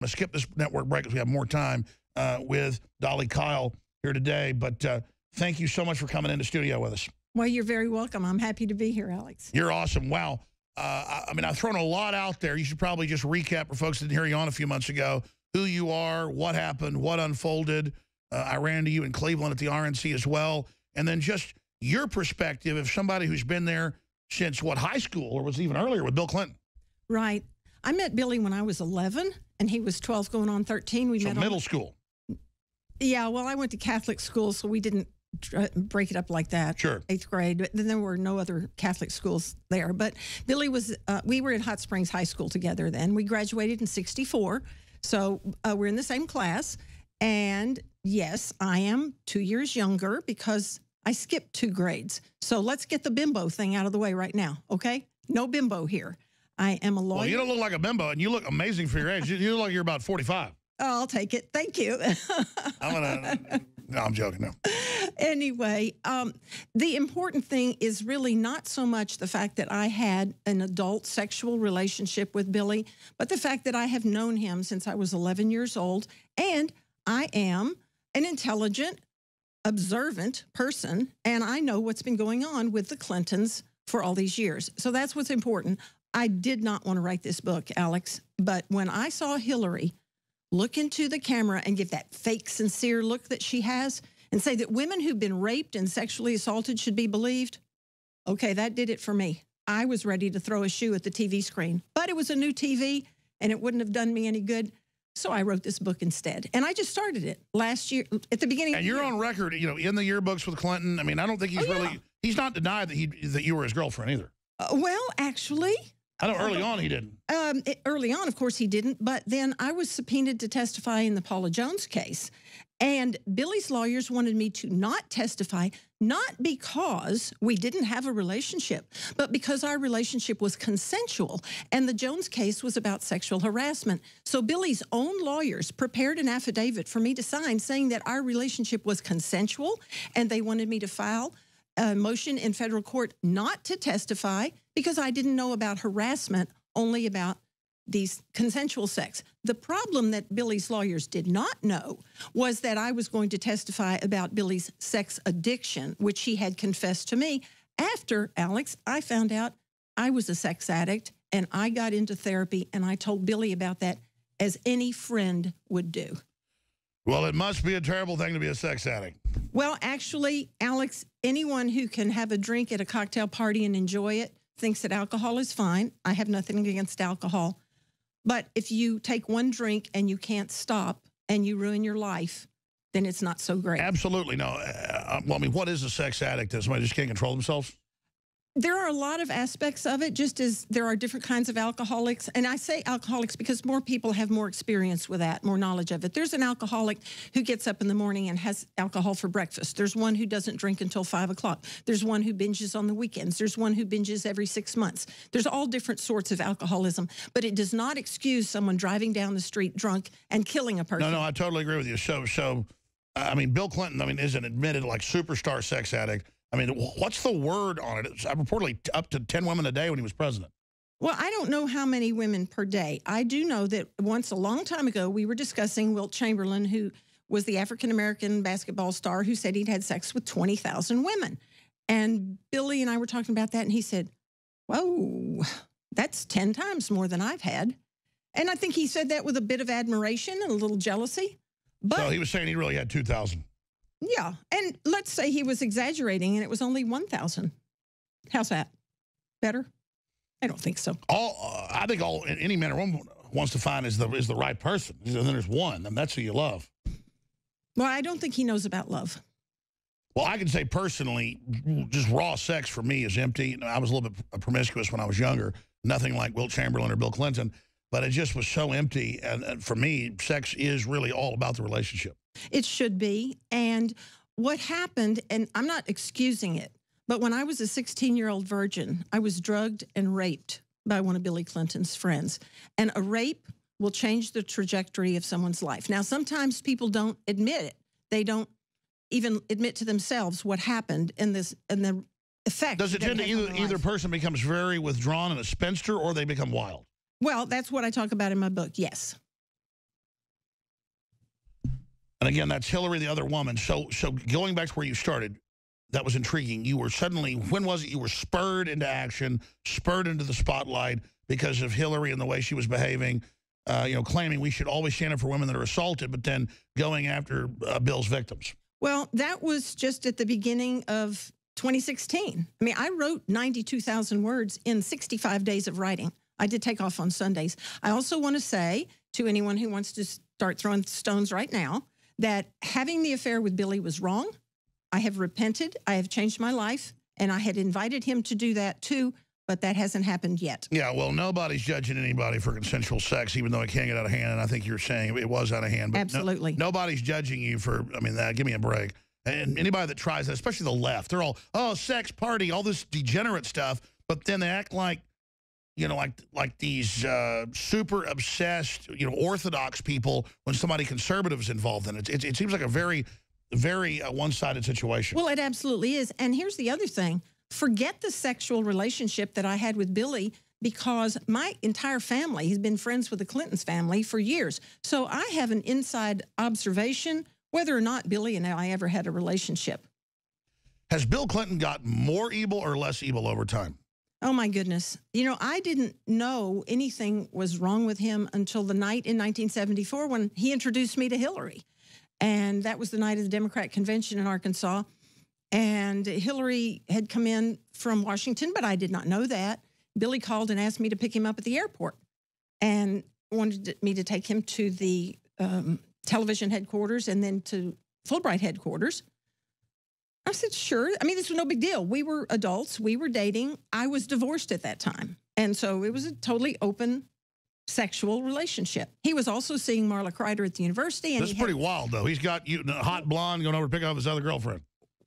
I'm going to skip this network break because we have more time with Dolly Kyle here today. But thank you so much for coming into studio with us. Well, you're very welcome. I'm happy to be here, Alex. You're awesome. Wow. I mean, I've thrown a lot out there. You should probably just recap for folks that didn't hear you on a few months ago, who you are, what happened, what unfolded. I ran into you in Cleveland at the RNC as well. And then just your perspective of somebody who's been there since, what, high school, or was even earlier with Bill Clinton. Right. I met Billy when I was 11, and he was 12 going on 13. We met middle school. Yeah, well, I went to Catholic school, so we didn't break it up like that. Sure. 8th grade. But then there were no other Catholic schools there. But Billy was, we were at Hot Springs High School together then. We graduated in '64, so we're in the same class. And yes, I am 2 years younger because I skipped 2 grades. So let's get the bimbo thing out of the way right now, okay? No bimbo here. I am a lawyer. Well, you don't look like a bimbo, and you look amazing for your age. You look like you're about 45. Oh, I'll take it. Thank you. No, I'm joking. No. Anyway, the important thing is really not so much the fact that I had an adult sexual relationship with Billy, but the fact that I have known him since I was 11 years old, and I am an intelligent, observant person, and I know what's been going on with the Clintons for all these years. So that's what's important. I did not want to write this book, Alex, but when I saw Hillary look into the camera and give that fake, sincere look that she has and say that women who've been raped and sexually assaulted should be believed, okay, that did it for me. I was ready to throw a shoe at the TV screen, but it was a new TV and it wouldn't have done me any good. So I wrote this book instead. And I just started it last year at the beginning. And you're on record, you know, in the yearbooks with Clinton. I mean, I don't think he's he's not denied that you were his girlfriend either. Well, actually, I know early on he didn't. Early on, of course, he didn't. But then I was subpoenaed to testify in the Paula Jones case. And Billy's lawyers wanted me to not testify, not because we didn't have a relationship, but because our relationship was consensual. And the Jones case was about sexual harassment. So Billy's own lawyers prepared an affidavit for me to sign saying that our relationship was consensual. And they wanted me to file a motion in federal court not to testify because I didn't know about harassment, only about these consensual sex. The problem that Billy's lawyers did not know was that I was going to testify about Billy's sex addiction, which he had confessed to me. After, Alex, I found out I was a sex addict and I got into therapy and I told Billy about that as any friend would do. Well, it must be a terrible thing to be a sex addict. Well, actually, Alex, anyone who can have a drink at a cocktail party and enjoy it thinks that alcohol is fine. I have nothing against alcohol. But if you take one drink and you can't stop and you ruin your life, then it's not so great. Absolutely. No. Well, I mean, what is a sex addict? That somebody just can't control themselves? There are a lot of aspects of it, just as there are different kinds of alcoholics. And I say alcoholics because more people have more experience with that, more knowledge of it. There's an alcoholic who gets up in the morning and has alcohol for breakfast. There's one who doesn't drink until 5 o'clock. There's one who binges on the weekends. There's one who binges every 6 months. There's all different sorts of alcoholism, but it does not excuse someone driving down the street drunk and killing a person. No, I totally agree with you. So I mean, Bill Clinton, I mean, is an admitted, like, superstar sex addict. I mean, what's the word on it? It's reportedly up to 10 women a day when he was president. Well, I don't know how many women per day. I do know that once a long time ago, we were discussing Wilt Chamberlain, who was the African-American basketball star who said he'd had sex with 20,000 women. And Billy and I were talking about that, and he said, whoa, that's 10 times more than I've had. And I think he said that with a bit of admiration and a little jealousy. But so he was saying he really had 2,000. Yeah, and let's say he was exaggerating and it was only 1,000. How's that? Better? I don't think so. I think any man or woman wants to find is the right person. And then there's one, and that's who you love. Well, I don't think he knows about love. Well, I can say personally, just raw sex for me is empty. I was a little bit promiscuous when I was younger. Nothing like Wilt Chamberlain or Bill Clinton. But it just was so empty. And for me, sex is really all about the relationship. It should be. And what happened, and I'm not excusing it, but when I was a 16-year-old virgin, I was drugged and raped by one of Billy Clinton's friends. And a rape will change the trajectory of someone's life. Now, sometimes people don't admit it. They don't even admit to themselves what happened in the effect. Does it tend to either person becomes very withdrawn and a spinster, or they become wild? Well, that's what I talk about in my book, yes. And again, that's Hillary, the other woman. So going back to where you started, that was intriguing. You were suddenly, when was it? You were spurred into action, spurred into the spotlight because of Hillary and the way she was behaving, claiming we should always stand up for women that are assaulted, but then going after Bill's victims. Well, that was just at the beginning of 2016. I mean, I wrote 92,000 words in 65 days of writing. I did take off on Sundays. I also want to say to anyone who wants to start throwing stones right now that having the affair with Billy was wrong. I have repented. I have changed my life. And I had invited him to do that too, but that hasn't happened yet. Yeah, well, nobody's judging anybody for consensual sex, even though it can get out of hand. And I think you're saying it was out of hand. But absolutely. Nobody's judging you for, give me a break. And anybody that tries that, especially the left, they're all, oh, sex, party, all this degenerate stuff. But then they act like, like these super obsessed, orthodox people when somebody conservative is involved in it. It seems like a very, very one-sided situation. Well, it absolutely is. And here's the other thing. Forget the sexual relationship that I had with Billy because my entire family has been friends with the Clintons family for years. So I have an inside observation whether or not Billy and I ever had a relationship. Has Bill Clinton gotten more evil or less evil over time? Oh, my goodness. I didn't know anything was wrong with him until the night in 1974 when he introduced me to Hillary. And that was the night of the Democrat convention in Arkansas. And Hillary had come in from Washington, but I did not know that. Billy called and asked me to pick him up at the airport and wanted me to take him to the television headquarters and then to Fulbright headquarters. I said, sure. I mean, this was no big deal. We were adults. We were dating. I was divorced at that time. And so it was a totally open sexual relationship. He was also seeing Marla Kreider at the university. And That's pretty wild, though. He's got you, a hot blonde going over to pick up his other girlfriend.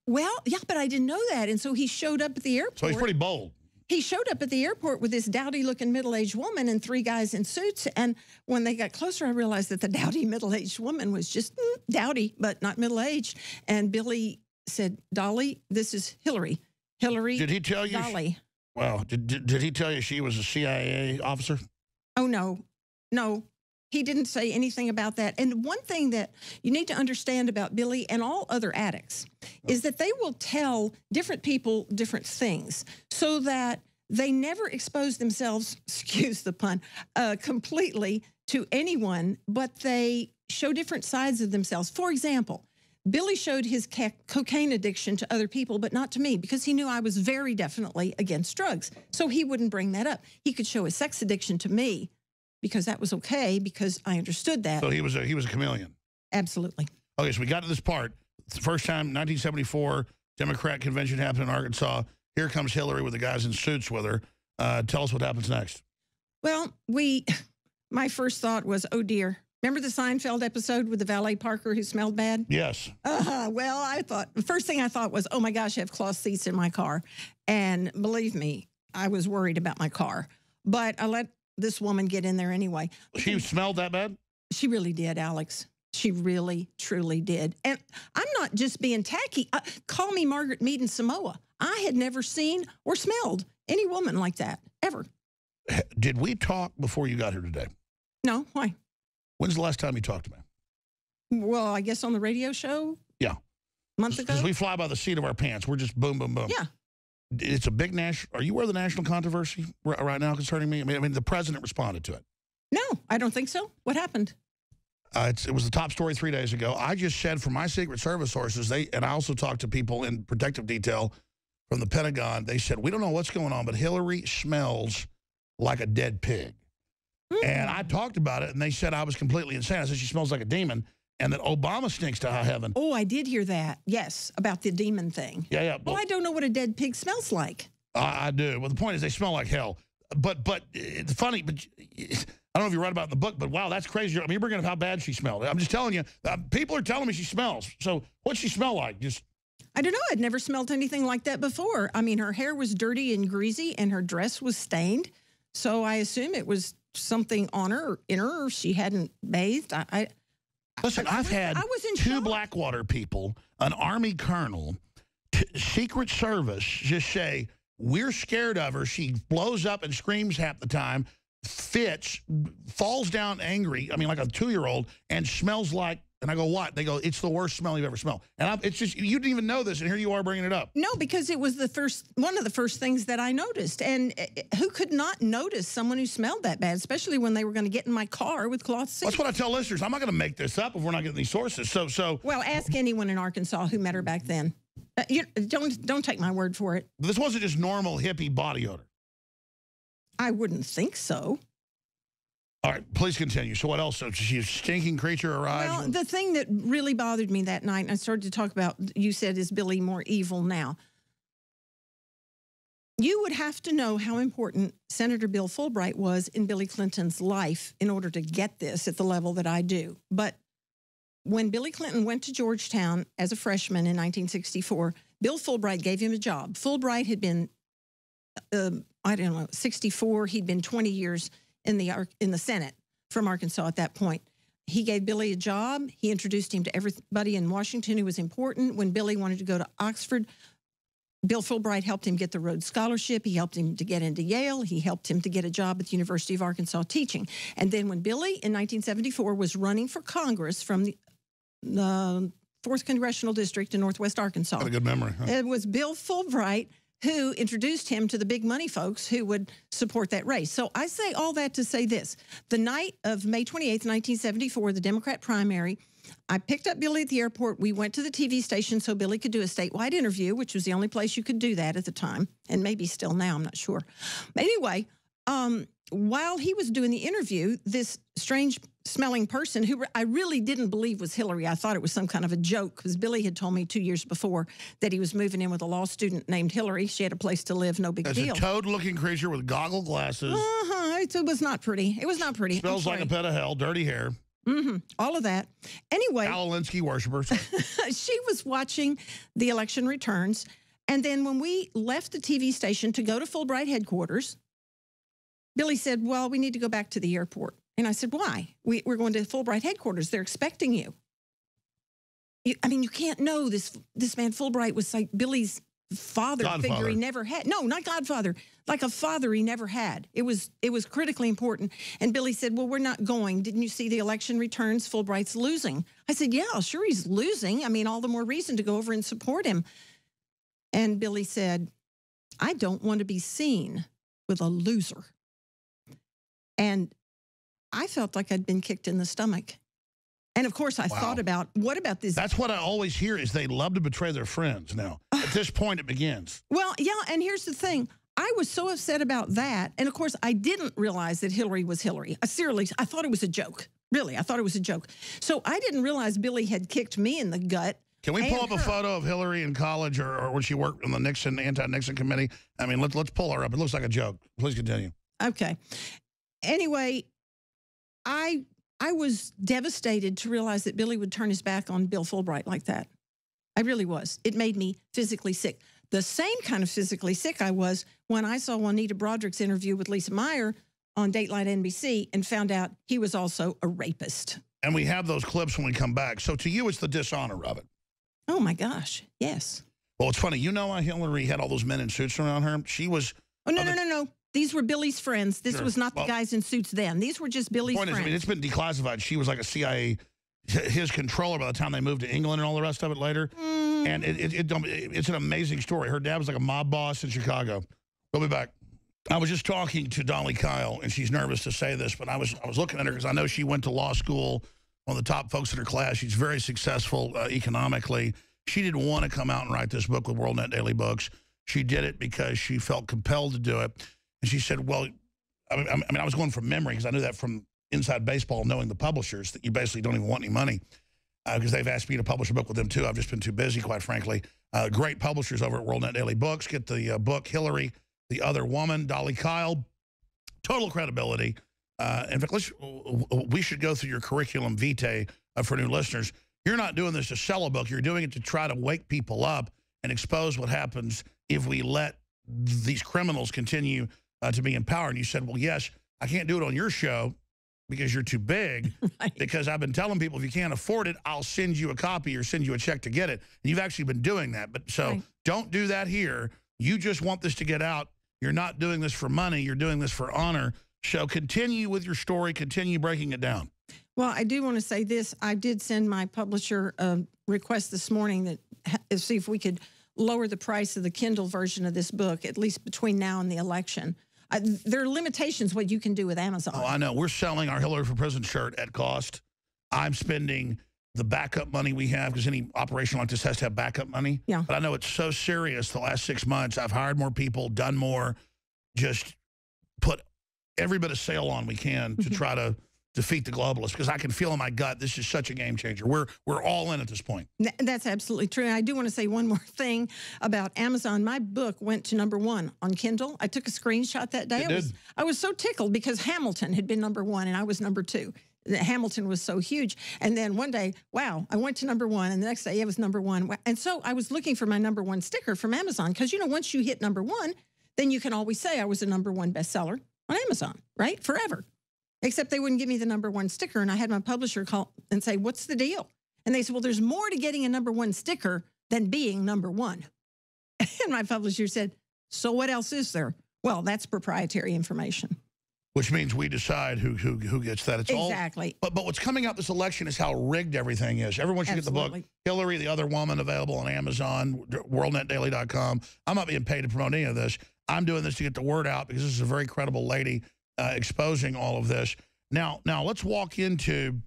Well, yeah, but I didn't know that. And so he showed up at the airport. So he's pretty bold. He showed up at the airport with this dowdy-looking middle-aged woman and 3 guys in suits. And when they got closer, I realized that the dowdy middle-aged woman was just dowdy, but not middle-aged. And Billy said, Dolly, this is Hillary. Hillary, did he tell you? Dolly. Well, did he tell you she was a CIA officer? Oh, no. No, he didn't say anything about that. And one thing that you need to understand about Billy and all other addicts is that they will tell different people different things so that they never expose themselves, excuse the pun, completely to anyone, but they show different sides of themselves. For example, Billy showed his cocaine addiction to other people, but not to me, because he knew I was very definitely against drugs. So he wouldn't bring that up. He could show his sex addiction to me because that was okay, because I understood that. So he was a chameleon. Absolutely. Okay, so we got to this part. It's the first time, 1974, Democrat convention happened in Arkansas. Here comes Hillary with the guys in suits with her. Tell us what happens next. Well, my first thought was, oh, dear. Remember the Seinfeld episode with the valet parker who smelled bad? Yes. Well, the first thing I thought was, oh, my gosh, I have cloth seats in my car. And believe me, I was worried about my car. But I let this woman get in there anyway. She smelled that bad? She really did, Alex. She really, truly did. And I'm not just being tacky. Call me Margaret Mead in Samoa. I had never seen or smelled any woman like that, ever. Did we talk before you got here today? No, why? When's the last time you talked to me? Well, I guess on the radio show? Yeah. Months ago? Because we fly by the seat of our pants. We're just boom, boom, boom. Yeah. It's a big national. Are you aware of the national controversy right now concerning me? I mean, the president responded to it. No, I don't think so. What happened? It was the top story 3 days ago. I just said from my Secret Service sources, and I also talked to people in protective detail from the Pentagon. They said, we don't know what's going on, but Hillary smells like a dead pig. And I talked about it, and they said I was completely insane. I said she smells like a demon, and that Obama stinks to high heaven. Oh, I did hear that. Yes, about the demon thing. Yeah, yeah. Well, I don't know what a dead pig smells like. I do. Well, the point is they smell like hell. But it's funny, but I don't know if you read about it in the book, but wow, that's crazy. I mean, you're bringing up how bad she smelled. I'm just telling you, people are telling me she smells. So what's she smell like? I don't know. I'd never smelled anything like that before. I mean, her hair was dirty and greasy, and her dress was stained. So I assume it was something on her, in her, or she hadn't bathed. Listen, I've had 2 Blackwater people, an Army colonel, Secret Service, just say, we're scared of her. She blows up and screams half the time, fits, falls down angry, I mean, like a 2-year-old, and smells like And I go, what? They go, it's the worst smell you've ever smelled. And it's just, you didn't even know this, and here you are bringing it up. No, because it was one of the first things that I noticed. And who could not notice someone who smelled that bad, especially when they were going to get in my car with cloth seats? That's what I tell listeners. I'm not going to make this up if we're not getting these sources. Well, ask anyone in Arkansas who met her back then. Don't take my word for it. This wasn't just normal hippie body odor. I wouldn't think so. All right, please continue. So what else? So she's a stinking creature arrives? Well, the thing that really bothered me that night, and I started to talk about, you said, is Billy more evil now? You would have to know how important Senator Bill Fulbright was in Billy Clinton's life in order to get this at the level that I do. But when Billy Clinton went to Georgetown as a freshman in 1964, Bill Fulbright gave him a job. Fulbright had been, 64. He'd been 20 years in the Senate from Arkansas at that point. He gave Billy a job. He introduced him to everybody in Washington who was important. When Billy wanted to go to Oxford, Bill Fulbright helped him get the Rhodes Scholarship. He helped him to get into Yale. He helped him to get a job at the University of Arkansas teaching. And then when Billy, in 1974, was running for Congress from the 4th Congressional District in Northwest Arkansas. Got a good memory. Huh? It was Bill Fulbright who introduced him to the big money folks who would support that race. So I say all that to say this. The night of May 28th, 1974, the Democrat primary, I picked up Billy at the airport. We went to the TV station so Billy could do a statewide interview, which was the only place you could do that at the time, and maybe still now, I'm not sure. But anyway, while he was doing the interview, this strange-smelling person who I really didn't believe was Hillary. I thought it was some kind of a joke because Billy had told me 2 years before that he was moving in with a law student named Hillary. She had a place to live, no big deal. It's a toad-looking creature with goggle glasses. It was not pretty. It was not pretty. Smells like a pit of hell, dirty hair. All of that. Anyway. Alinsky worshipers. She was watching the election returns. And then when we left the TV station to go to Fulbright headquarters, Billy said, well, we need to go back to the airport. And I said, why? We're going to Fulbright headquarters. They're expecting you. I mean, you can't know this man Fulbright was like Billy's father figure he never had. No, not godfather, like a father he never had. It was critically important. And Billy said, well, we're not going. Didn't you see the election returns? Fulbright's losing. I said, yeah, sure he's losing. I mean, all the more reason to go over and support him. And Billy said, I don't want to be seen with a loser. And I felt like I'd been kicked in the stomach. And of course, I thought about, what about this? That's what I always hear is they love to betray their friends now. At this point, it begins. Well, yeah, and here's the thing. I was so upset about that. And of course, I didn't realize that Hillary was Hillary. I thought it was a joke. Really, I thought it was a joke. So I didn't realize Billy had kicked me in the gut. Can we pull up a photo of Hillary in college or when she worked on the anti-Nixon committee? I mean, let's pull her up. It looks like a joke. Please continue. Okay. Anyway, I was devastated to realize that Billy would turn his back on Bill Fulbright like that. I really was. It made me physically sick. The same kind of physically sick I was when I saw Juanita Broderick's interview with Lisa Meyer on Dateline NBC and found out he was also a rapist. And we have those clips when we come back. So to you, it's the dishonor of it. Oh, my gosh. Yes. Well, it's funny. You know why Hillary had all those men in suits around her? She was... Oh, no. These were Billy's friends. This was not the guys in suits then. These were just Billy's friends. I mean, it's been declassified. She was like a CIA, his controller by the time they moved to England and all the rest of it later. And it's an amazing story. Her dad was like a mob boss in Chicago. We'll be back. I was just talking to Dolly Kyle, and she's nervous to say this, but I was looking at her because I know she went to law school, one of the top folks in her class. She's very successful economically. She didn't want to come out and write this book with WorldNet Daily Books. She did it because she felt compelled to do it. And she said, well, I mean, I was going from memory because I knew that from inside baseball, knowing the publishers, that you basically don't even want any money because they've asked me to publish a book with them, too. I've just been too busy, quite frankly. Great publishers over at WorldNet Daily Books. Get the book, Hillary, the Other Woman, Dolly Kyle. Total credibility. In fact, we should go through your curriculum vitae for new listeners. You're not doing this to sell a book. You're doing it to try to wake people up and expose what happens if we let these criminals continue to be empowered. And you said, well, yes, I can't do it on your show because you're too big. Right. Because I've been telling people if you can't afford it, I'll send you a copy or send you a check to get it. And you've actually been doing that. But so don't do that here. You just want this to get out. You're not doing this for money. You're doing this for honor. So continue with your story. Continue breaking it down. Well, I do want to say this. I did send my publisher a request this morning that see if we could lower the price of the Kindle version of this book, at least between now and the election. There are limitations what you can do with Amazon. Oh, I know. We're selling our Hillary for President shirt at cost. I'm spending the backup money we have, because any operation like this has to have backup money. Yeah. But I know it's so serious the last 6 months. I've hired more people, done more, just put every bit of sail on we can to try to defeat the globalists, because I can feel in my gut this is such a game changer. We're all in at this point. That's absolutely true. I do want to say one more thing about Amazon. My book went to #1 on Kindle. I took a screenshot that day. I was so tickled because Hamilton had been #1 and I was #2. Hamilton was so huge. And then one day, wow, I went to #1, and the next day it was #1. And so I was looking for my #1 sticker from Amazon, because, you know, once you hit #1, then you can always say I was a #1 bestseller on Amazon, right? Forever. Except they wouldn't give me the #1 sticker, and I had my publisher call and say, what's the deal? And they said, well, there's more to getting a #1 sticker than being #1. And my publisher said, so what else is there? Well, that's proprietary information. Which means we decide who gets that. It's exactly. But what's coming up this election is how rigged everything is. Everyone should get the book, Hillary, the Other Woman, available on Amazon, worldnetdaily.com. I'm not being paid to promote any of this. I'm doing this to get the word out, because this is a very credible lady exposing all of this. Now let's walk into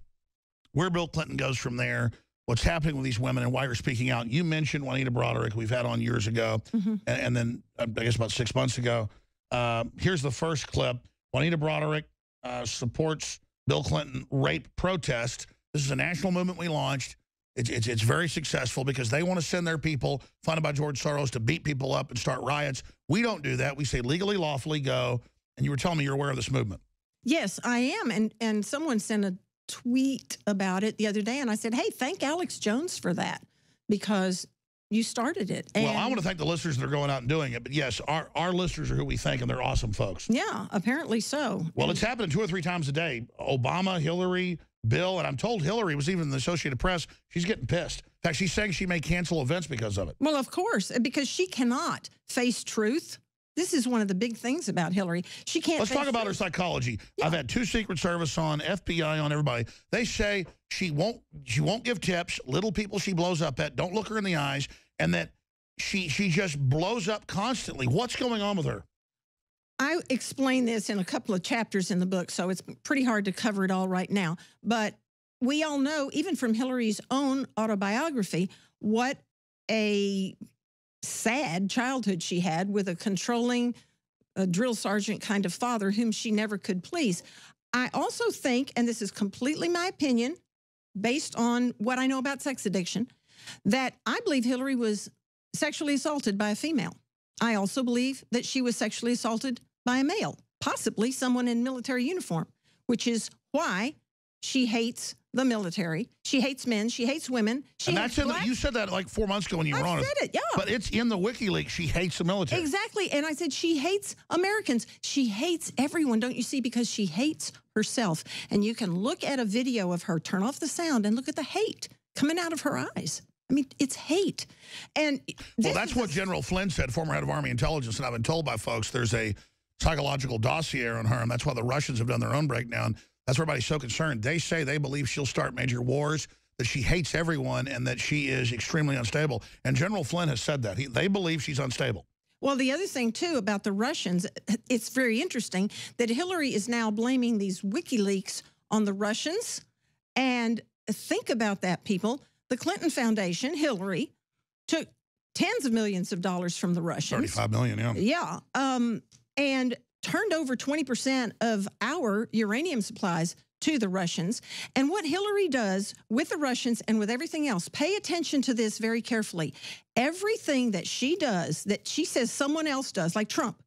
where Bill Clinton goes from there, what's happening with these women and why you're speaking out. You mentioned Juanita Broderick, we've had on years ago, and then I guess about 6 months ago. Here's the first clip. Juanita Broderick supports Bill Clinton rape protest. This is a national movement we launched. It's very successful because they want to send their people, funded by George Soros, to beat people up and start riots. We don't do that. We say legally, lawfully, go. And you were telling me you're aware of this movement. Yes, I am. And someone sent a tweet about it the other day, and I said, hey, thank Alex Jones for that, because you started it. And well, I want to thank the listeners that are going out and doing it. But yes, our listeners are who we thank, and they're awesome folks. Yeah, apparently so. Well, it's happening 2 or 3 times a day. Obama, Hillary, Bill, and I'm told Hillary was even in the Associated Press. She's getting pissed. In fact, she's saying she may cancel events because of it. Well, of course, because she cannot face truth. This is one of the big things about Hillary. She can't. Let's talk about her psychology. Yeah. I've had 2 Secret Service on, FBI on, everybody. They say she won't give tips. Little people she blows up at, don't look her in the eyes, and that she just blows up constantly. What's going on with her? I explain this in a couple of chapters in the book, so it's pretty hard to cover it all right now. But we all know, even from Hillary's own autobiography, what a sad childhood she had with a controlling drill sergeant kind of father whom she never could please. I also think, and this is completely my opinion, based on what I know about sex addiction, that I believe Hillary was sexually assaulted by a female. I also believe that she was sexually assaulted by a male, possibly someone in military uniform, which is why she hates the military. She hates men. She hates women. And that's in you said that like 4 months ago when you were on it. I said it, yeah. But it's in the WikiLeaks. She hates the military. Exactly. And I said she hates Americans. She hates everyone, don't you see? Because she hates herself. And you can look at a video of her, turn off the sound, and look at the hate coming out of her eyes. I mean, it's hate. And well, that's what General Flynn said, former head of Army intelligence. And I've been told by folks there's a psychological dossier on her, and that's why the Russians have done their own breakdown. That's why everybody's so concerned. They say they believe she'll start major wars, that she hates everyone, and that she is extremely unstable. And General Flynn has said that. They believe she's unstable. Well, the other thing, too, about the Russians, it's very interesting that Hillary is now blaming these WikiLeaks on the Russians. And think about that, people. The Clinton Foundation, Hillary, took tens of millions of dollars from the Russians. 35 million, yeah. Yeah. And turned over 20% of our uranium supplies to the Russians. And what Hillary does with the Russians and with everything else, pay attention to this very carefully. Everything that she does, that she says someone else does, like Trump,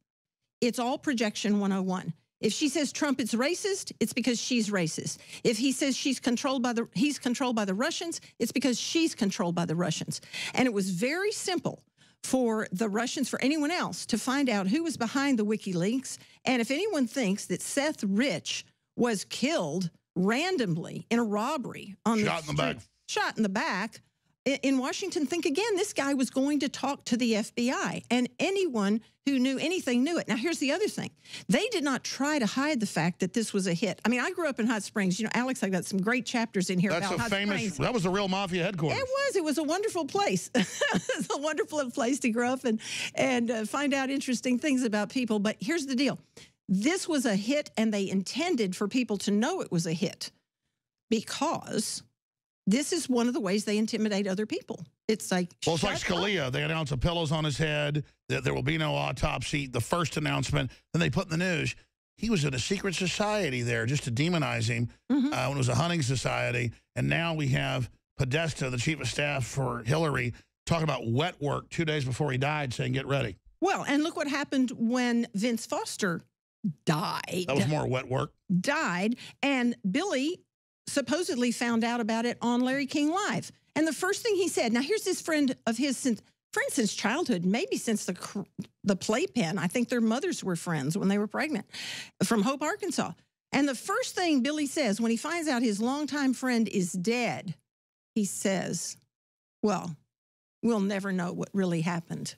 it's all projection 101. If she says Trump is racist, it's because she's racist. If he says he's controlled by the Russians, it's because she's controlled by the Russians. And it was very simple for the Russians, for anyone else, to find out who was behind the WikiLeaks. And if anyone thinks that Seth Rich was killed randomly in a robbery on shot in the back, in Washington think again. This guy was going to talk to the FBI, and anyone who knew anything knew it. Now, here's the other thing. They did not try to hide the fact that this was a hit. I mean, I grew up in Hot Springs. You know, Alex, I got some great chapters in here That's about a Hot famous, Springs. that was the real mafia headquarters. It was. It was a wonderful place. It's a wonderful place to grow up and find out interesting things about people. But here's the deal. This was a hit, and they intended for people to know it was a hit because this is one of the ways they intimidate other people. It's like, well, it's like Scalia. They announced the pillows on his head, that there will be no autopsy. The first announcement, then they put in the news, he was in a secret society there just to demonize him when it was a hunting society. And now we have Podesta, the chief of staff for Hillary, talking about wet work 2 days before he died, saying, get ready. Well, and look what happened when Vince Foster died. That was more wet work. Died, and Billy supposedly found out about it on Larry King Live. And the first thing he said, now here's this friend of his since childhood, maybe since the playpen. I think their mothers were friends when they were pregnant, from Hope, Arkansas. And the first thing Billy says when he finds out his longtime friend is dead, he says, well, we'll never know what really happened.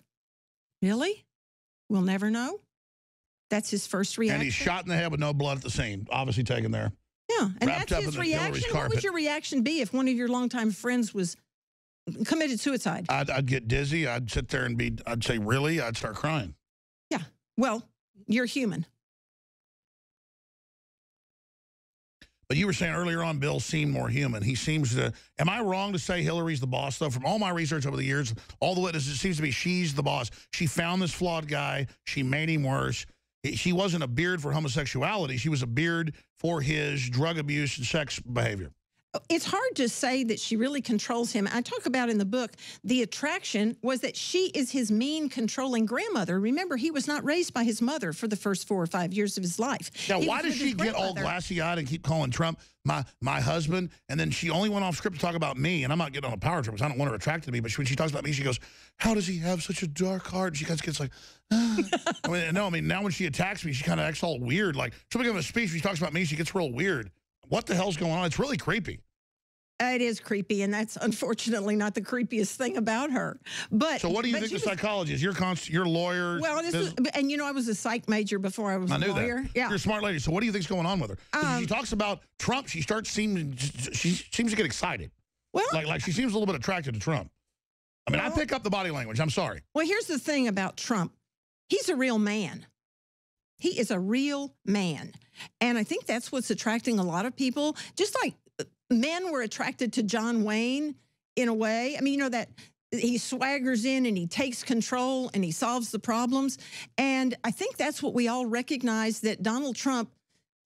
Really? We'll never know? That's his first reaction. And he's shot in the head with no blood at the scene, obviously taken there. Yeah, and Wrapped that's up his in Hillary's reaction. What carpet. would your reaction be if one of your longtime friends was committed suicide? I'd get dizzy. I'd sit there and I'd say, really? I'd start crying. Yeah, well, you're human. But you were saying earlier on, Bill seemed more human. He seems to, am I wrong to say Hillary's the boss, though? From all my research over the years, all the witnesses, it seems to be she's the boss. She found this flawed guy. She made him worse. She wasn't a beard for homosexuality. She was a beard for his drug abuse and sex behavior. It's hard to say that she really controls him. I talk about in the book, the attraction was that she is his mean, controlling grandmother. Remember, he was not raised by his mother for the first 4 or 5 years of his life. Now, why does she get all glassy-eyed and keep calling Trump my husband? And then she only went off script to talk about me, and I'm not getting on a power trip because I don't want her attracted to me. But when she talks about me, she goes, how does he have such a dark heart? She kind of gets like, ah. I mean, now when she attacks me, she kind of acts all weird. Like, somebody give a speech, she talks about me, she gets real weird. What the hell's going on? It's really creepy. It is creepy, and that's unfortunately not the creepiest thing about her. But so, what do you think the psychology is? You're a lawyer. Well, and you know, I was a psych major before I was a lawyer. That. Yeah, you're a smart lady. So, what do you think's going on with her? She talks about Trump. She seems to get excited. Well, like she seems a little bit attracted to Trump. I mean, I pick up the body language. I'm sorry. Well, here's the thing about Trump. He's a real man. He is a real man, and I think that's what's attracting a lot of people. Just like men were attracted to John Wayne in a way. I mean, you know, that he swaggers in and he takes control and he solves the problems. And I think that's what we all recognize that Donald Trump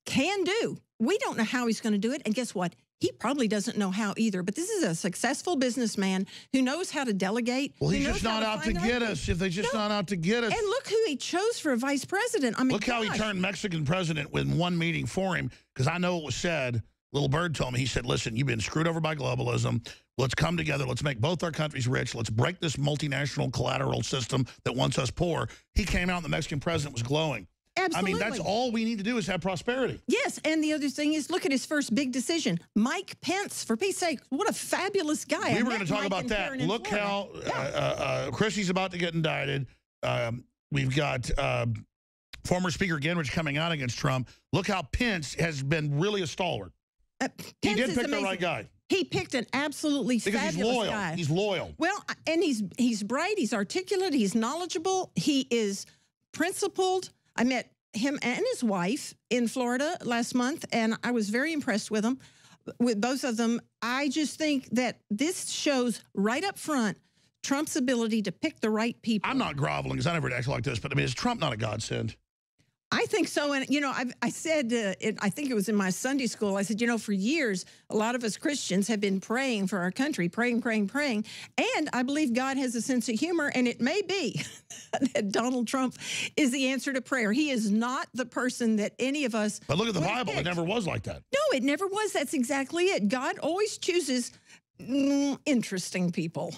can do. We don't know how he's going to do it. And guess what? He probably doesn't know how either. But this is a successful businessman who knows how to delegate. Well, he's just not out to get us. If they're just not out to get us. And look who he chose for a vice president. I mean, look how he turned Mexican president with one meeting for him. Because I know it was said. Little Bird told me, he said, listen, you've been screwed over by globalism. Let's come together. Let's make both our countries rich. Let's break this multinational collateral system that wants us poor. He came out and the Mexican president was glowing. Absolutely. I mean, that's all we need to do is have prosperity. Yes, and the other thing is, look at his first big decision. Mike Pence, for peace sake, what a fabulous guy. We were going to talk about that. Look how Christie's about to get indicted. We've got former Speaker Gingrich coming out against Trump. Look how Pence has been really a stalwart. He did pick the right guy. He picked an absolutely fabulous guy. He's loyal. Well, and he's bright, he's articulate, he's knowledgeable, he is principled. I met him and his wife in Florida last month, and I was very impressed with them, with both of them. I just think that this shows right up front Trump's ability to pick the right people. I'm not groveling because I never act like this, but I mean, is Trump not a godsend? I think so. And, you know, I said, I think it was in my Sunday school, I said, you know, for years, a lot of us Christians have been praying for our country, praying. And I believe God has a sense of humor. And it may be that Donald Trump is the answer to prayer. He is not the person that any of us. But look at the Bible. It never was like that. No, it never was. That's exactly it. God always chooses interesting people.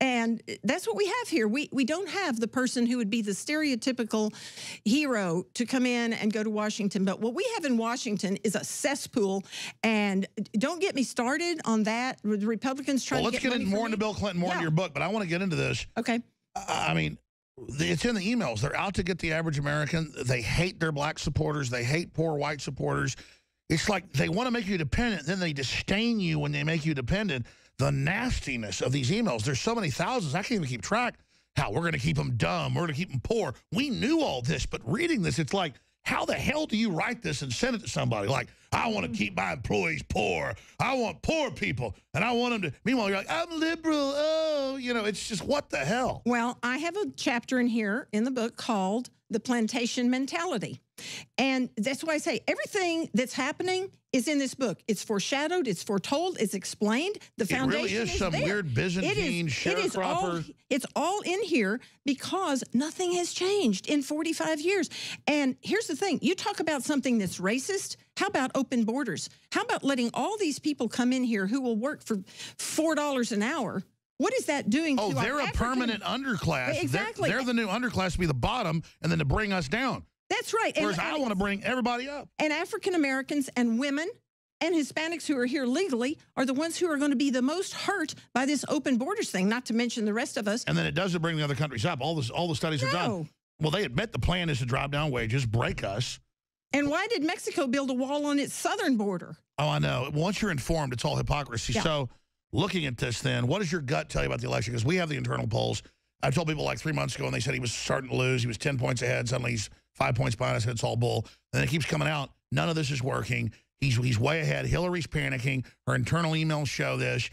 And that's what we have here. We don't have the person who would be the stereotypical hero to come in and go to Washington. But what we have in Washington is a cesspool. And don't get me started on that. The Republicans trying to get let's get more into Bill Clinton, more into your book. But I want to get into this. Okay. I mean, it's in the emails. They're out to get the average American. They hate their black supporters. They hate poor white supporters. It's like they want to make you dependent, then they disdain you when they make you dependent. The nastiness of these emails, there's so many thousands, I can't even keep track. How we're going to keep them dumb, we're going to keep them poor. We knew all this, but reading this, it's like, how the hell do you write this and send it to somebody? Like, I want to keep my employees poor. I want poor people, and I want them to, meanwhile, you're like, I'm liberal, oh, you know, it's just, what the hell? Well, I have a chapter in here in the book called The Plantation Mentality. And that's why I say everything that's happening is in this book. It's foreshadowed, it's foretold, it's explained. The foundation really is some there. Weird Byzantine sharecropper. It's all in here because nothing has changed in 45 years. And here's the thing. You talk about something that's racist. How about open borders? How about letting all these people come in here who will work for $4 an hour? What is that doing to they're a permanent underclass. Exactly. They're the new underclass to be the bottom and then to bring us down. That's right. Whereas I want to bring everybody up. And African Americans and women and Hispanics who are here legally are the ones who are going to be the most hurt by this open borders thing, not to mention the rest of us. And then it doesn't bring the other countries up. All the studies are done. Well, they admit the plan is to drive down wages, break us. And why did Mexico build a wall on its southern border? Oh, I know. Once you're informed, it's all hypocrisy. Yeah. So looking at this then, what does your gut tell you about the election? Because we have the internal polls. I told people like 3 months ago, and they said he was starting to lose. He was 10 points ahead. Suddenly he's 5 points behind. I said it's all bull. And then it keeps coming out. None of this is working. He's way ahead. Hillary's panicking. Her internal emails show this.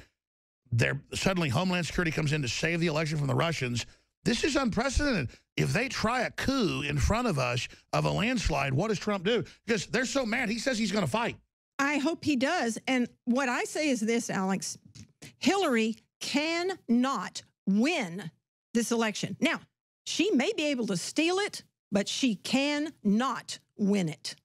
Suddenly Homeland Security comes in to save the election from the Russians. This is unprecedented. If they try a coup in front of us of a landslide, what does Trump do? Because they're so mad. He says he's going to fight. I hope he does. And what I say is this, Alex. Hillary cannot win this election. Now, she may be able to steal it, but she cannot win it.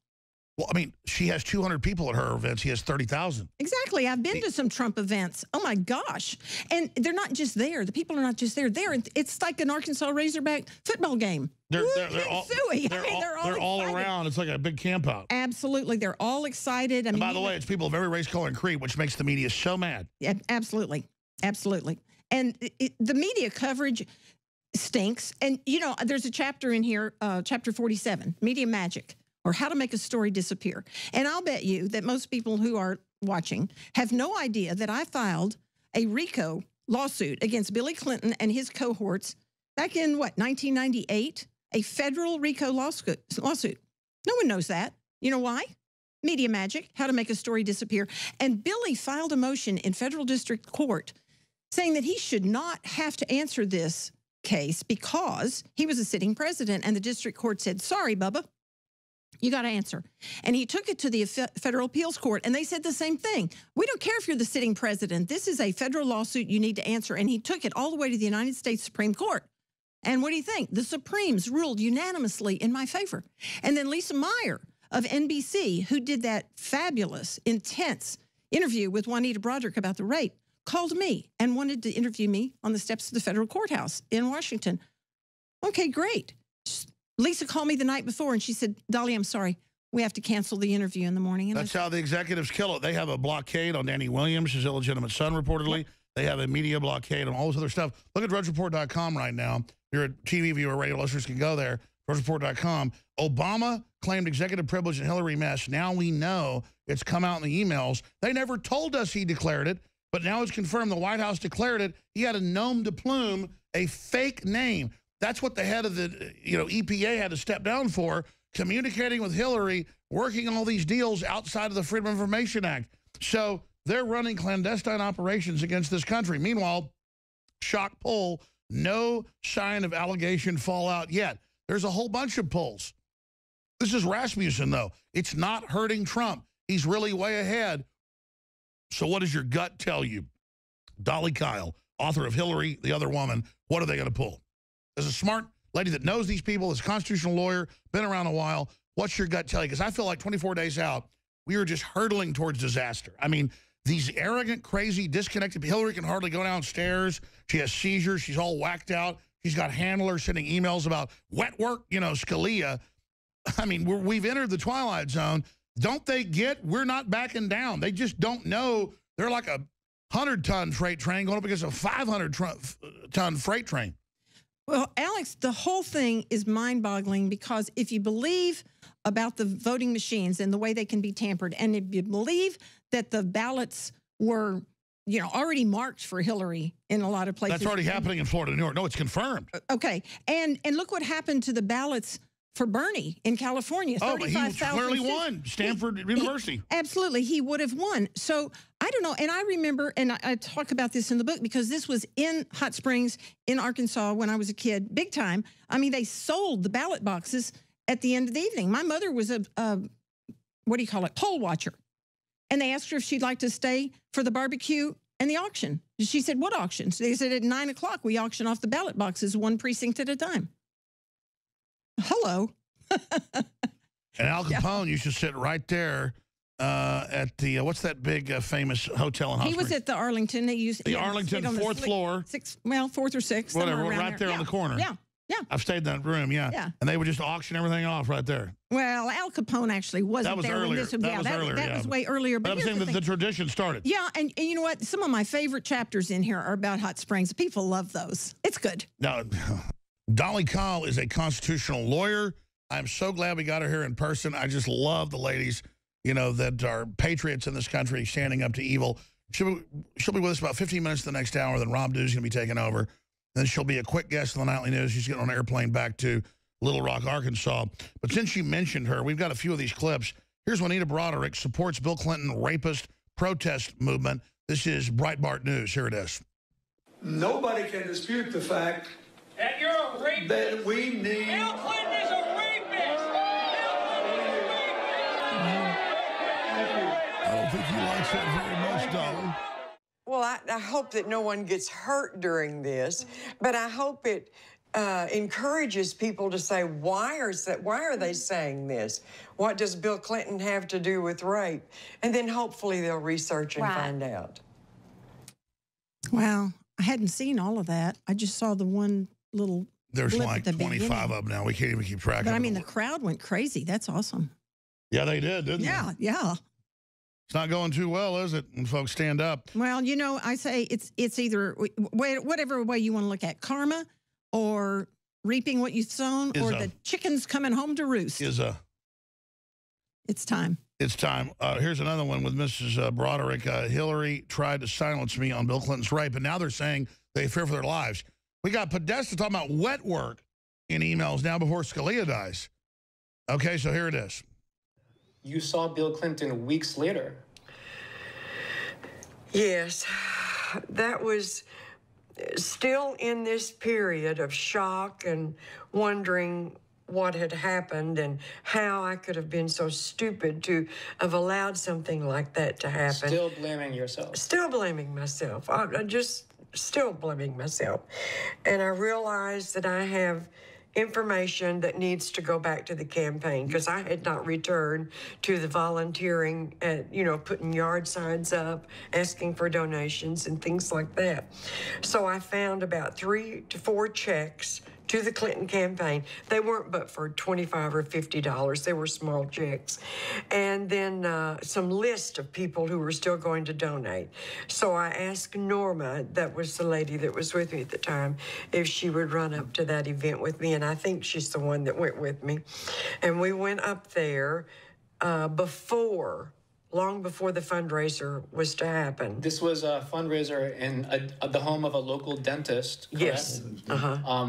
Well, I mean, she has 200 people at her events. He has 30,000. Exactly. I've been to some Trump events. Oh, my gosh. And they're not just there. The people are not just there. It's like an Arkansas Razorback football game. They're all excited. around. It's like a big camp out. Absolutely. They're all excited. I mean, by the way, it's people of every race, color, and creed, which makes the media so mad. Yeah, absolutely. Absolutely. And the media coverage stinks. And, you know, there's a chapter in here, chapter 47, Media Magic, or how to make a story disappear. And I'll bet you that most people who are watching have no idea that I filed a RICO lawsuit against Billy Clinton and his cohorts back in, 1998? A federal RICO lawsuit. No one knows that. You know why? Media Magic, how to make a story disappear. And Billy filed a motion in federal district court saying that he should not have to answer this case because he was a sitting president. And the district court said, sorry, Bubba, you got to answer. And he took it to the federal appeals court, and they said the same thing. We don't care if you're the sitting president. This is a federal lawsuit you need to answer. And he took it all the way to the United States Supreme Court. And what do you think? The Supremes ruled unanimously in my favor. And then Lisa Meyer of NBC, who did that fabulous, intense interview with Juanita Broderick about the rape, called me and wanted to interview me on the steps of the federal courthouse in Washington. Okay, great. Lisa called me the night before, and she said, Dolly, I'm sorry. We have to cancel the interview in the morning. And that's how the executives kill it. They have a blockade on Danny Williams, his illegitimate son, reportedly. Yep. They have a media blockade on all this other stuff. Look at drudgereport.com right now. If you're a TV viewer, radio listeners can go there, drudgereport.com. Obama claimed executive privilege and Hillary mess. Now we know it's come out in the emails. They never told us he declared it, but now it's confirmed the White House declared it. He had a nom de plume, a fake name. That's what the head of the EPA had to step down for, communicating with Hillary, working on all these deals outside of the Freedom of Information Act. So they're running clandestine operations against this country. Meanwhile, shock poll, no sign of allegation fallout yet. There's a whole bunch of polls. This is Rasmussen, though. It's not hurting Trump. He's really way ahead. So what does your gut tell you? Dolly Kyle, author of Hillary, the Other Woman, what are they going to pull? As a smart lady that knows these people, as a constitutional lawyer, been around a while, what's your gut tell you? Because I feel like 24 days out, we are just hurtling towards disaster. I mean, these arrogant, crazy, disconnected. Hillary can hardly go downstairs. She has seizures. She's all whacked out. She's got handlers sending emails about wet work, you know, Scalia. I memean, we've entered the twilight zone. Don't they get we're not backing down? They just don't know. They're like a 100-ton freight train going up against a 500-ton freight train. Well, Alex, the whole thing is mind-boggling because if you believe about the voting machines and the way they can be tampered, and if you believe that the ballots were, you know, already marked for Hillary in a lot of places. That's already happening in Florida, New York. No, it's confirmed. Okay. And look what happened to the ballots for Bernie in California. Oh, but he clearly won. Stanford University. Absolutely. He would have won. So I don't know. And I remember, and I talk about this in the book because this was in Hot Springs in Arkansas when I was a kid, big time. I mean, they sold the ballot boxes at the end of the evening. My mother was a what do you call it, poll watcher. And they asked her if she'd like to stay for the barbecue and the auction. She said, what auctions? They said at 9 o'clock, we auction off the ballot boxes, one precinct at a time. Hello. And Al Capone used to sit right there at the, what's that big famous hotel in Hot Springs? He was at the Arlington. They used the Arlington, fourth floor. Fourth or sixth. Whatever, right there on the corner. Yeah. Yeah. I've stayed in that room, yeah. And they would just auction everything off right there. Well, Al Capone actually wasn't there. Earlier. That was earlier. That was way earlier. But I'm saying that the tradition started. Yeah, and you know what? Some of my favorite chapters in here are about Hot Springs. People love those. It's good. Now, Dolly Call is a constitutional lawyer. I'm so glad we got her here in person. I just love the ladies, you know, that are patriots in this country standing up to evil. She'll be with us about 15 minutes the next hour. Then Rob Dew's going to be taking over. Then she'll be a quick guest on the Nightly News. She's getting on an airplane back to Little Rock, Arkansas. But since you mentioned her, we've got a few of these clips. Here's Juanita Broderick supports Bill Clinton rapist protest movement. This is Breitbart News. Here it is. Nobody can dispute the fact that you're a rapist. That we need. Bill Clinton is a rapist. Bill Clinton is a rapist. I don't think he likes that very much, Dolly. Well, I hope that no one gets hurt during this, but I hope it encourages people to say, why are they saying this? What does Bill Clinton have to do with rape? And then hopefully they'll research and find out. Wow. I hadn't seen all of that. I just saw the one little There's blip like at the 25 beginning. of them now. We can't even keep track of But it. I mean, the crowd went crazy. That's awesome. Yeah, they did, didn't they? Yeah. It's not going too well, is it, when folks stand up? Well, you know, I say it's either whatever way you want to look at karma or reaping what you've sown or the chickens coming home to roost. It's time. It's time. Here's another one with Mrs. Broderick. Hillary tried to silence me on Bill Clinton's rape, and now they're saying they fear for their lives. We got Podesta talking about wet work in emails now before Scalia dies. Okay, so here it is. You saw Bill Clinton weeks later. Yes, that was still in this period of shock and wondering what had happened and how I could have been so stupid to have allowed something like that to happen. Still blaming yourself. Still blaming myself. I'm just still blaming myself. And I realized that I have information that needs to go back to the campaign because I had not returned to the volunteering at, putting yard signs up, asking for donations and things like that. So I found about 3 to 4 checks to the Clinton campaign. They weren't but for $25 or $50. They were small checks. And then some list of people who were still going to donate. So I asked Norma, that was the lady that was with me at the time, if she would run up to that event with me. And I think she's the one that went with me. And we went up there long before the fundraiser was to happen. This was a fundraiser in the home of a local dentist, correct? Yes.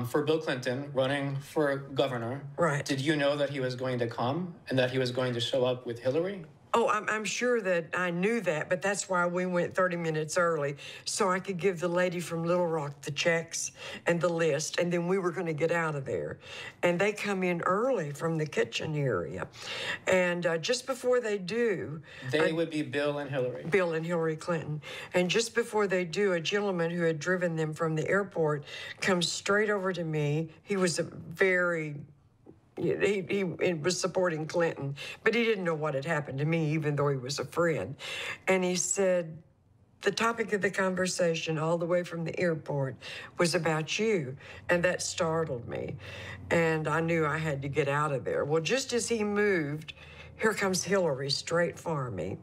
For Bill Clinton, running for governor. Right. Did you know that he was going to come and that he was going to show up with Hillary? Oh, I'm sure that I knew that, but that's why we went 30 minutes early, so I could give the lady from Little Rock the checks and the list, and then we were going to get out of there. And they come in early from the kitchen area. And just before they do... They would be Bill and Hillary. Bill and Hillary Clinton. And just before they do, a gentleman who had driven them from the airport comes straight over to me. He was a very... He was supporting Clinton, but he didn't know what had happened to me, even though he was a friend. And he said, the topic of the conversation all the way from the airport was about you, and that startled me. And I knew I had to get out of there. Well, just as he moved, here comes Hillary straight for me.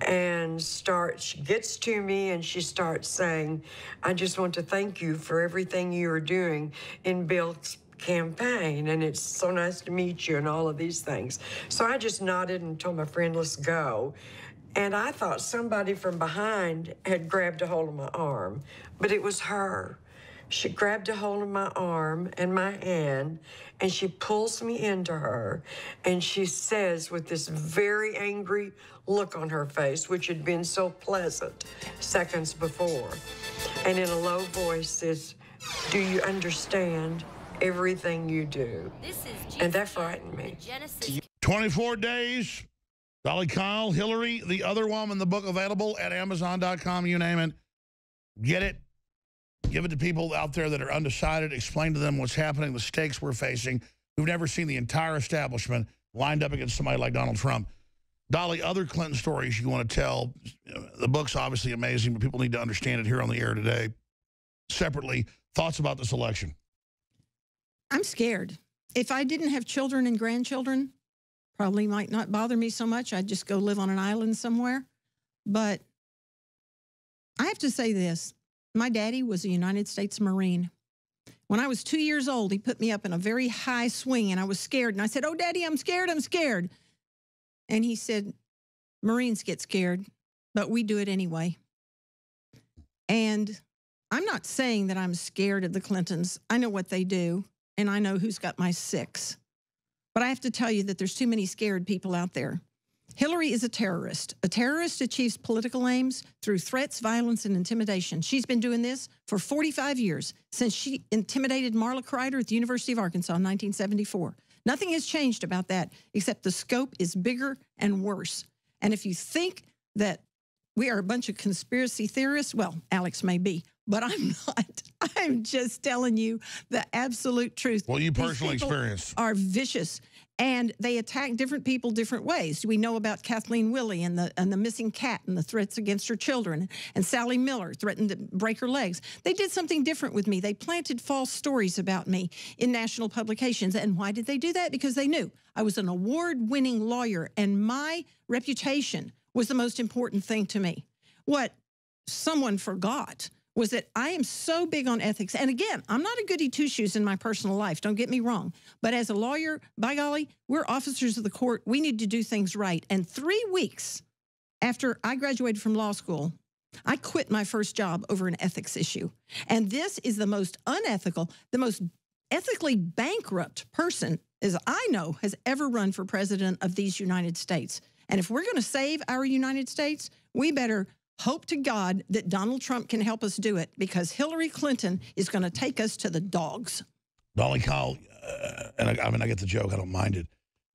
And she gets to me and she starts saying, I just want to thank you for everything you are doing in Bill's campaign, and it's so nice to meet you and all of these things. So I just nodded and told my friend, let's go. And I thought somebody from behind had grabbed a hold of my arm, but it was her. She grabbed a hold of my arm and my hand, and she pulls me into her, and she says with this very angry look on her face, which had been so pleasant seconds before, and in a low voice says, do you understand everything you do? And that frightened me. 24 days. Dolly Kyle, Hillary, the other woman, the book available at Amazon.com, you name it. Get it. Give it to people out there that are undecided. Explain to them what's happening, the stakes we're facing, who've never seen the entire establishment lined up against somebody like Donald Trump. Dolly, other Clinton stories you want to tell. The book's obviously amazing, but people need to understand it here on the air today. Separately, thoughts about this election? I'm scared. If I didn't have children and grandchildren, probably might not bother me so much. I'd just go live on an island somewhere. But I have to say this. My daddy was a United States Marine. When I was 2 years old, he put me up in a very high swing, and I was scared. And I said, oh, Daddy, I'm scared, I'm scared. And he said, Marines get scared, but we do it anyway. And I'm not saying that I'm scared of the Clintons. I know what they do, and I know who's got my six. But I have to tell you that there's too many scared people out there. Hillary is a terrorist. A terrorist achieves political aims through threats, violence, and intimidation. She's been doing this for 45 years, since she intimidated Marla Kreider at the University of Arkansas in 1974. Nothing has changed about that, except the scope is bigger and worse. And if you think that we are a bunch of conspiracy theorists, well, Alex may be, but I'm not. I'm just telling you the absolute truth. Well, you personally experienced. Are vicious, and they attack different people different ways. We know about Kathleen Willey and the missing cat and the threats against her children, and Sally Miller threatened to break her legs. They did something different with me. They planted false stories about me in national publications. And why did they do that? Because they knew I was an award-winning lawyer, and my reputation was the most important thing to me. What someone forgot was that I am so big on ethics. And again, I'm not a goody two-shoes in my personal life, don't get me wrong. But as a lawyer, by golly, we're officers of the court. We need to do things right. And 3 weeks after I graduated from law school, I quit my first job over an ethics issue. And this is the most unethical, the most ethically bankrupt person, as I know, has ever run for president of these United States. And if we're going to save our United States, we better hope to God that Donald Trump can help us do it, because Hillary Clinton is going to take us to the dogs. Dolly Kyle, and I mean, I get the joke. I don't mind it.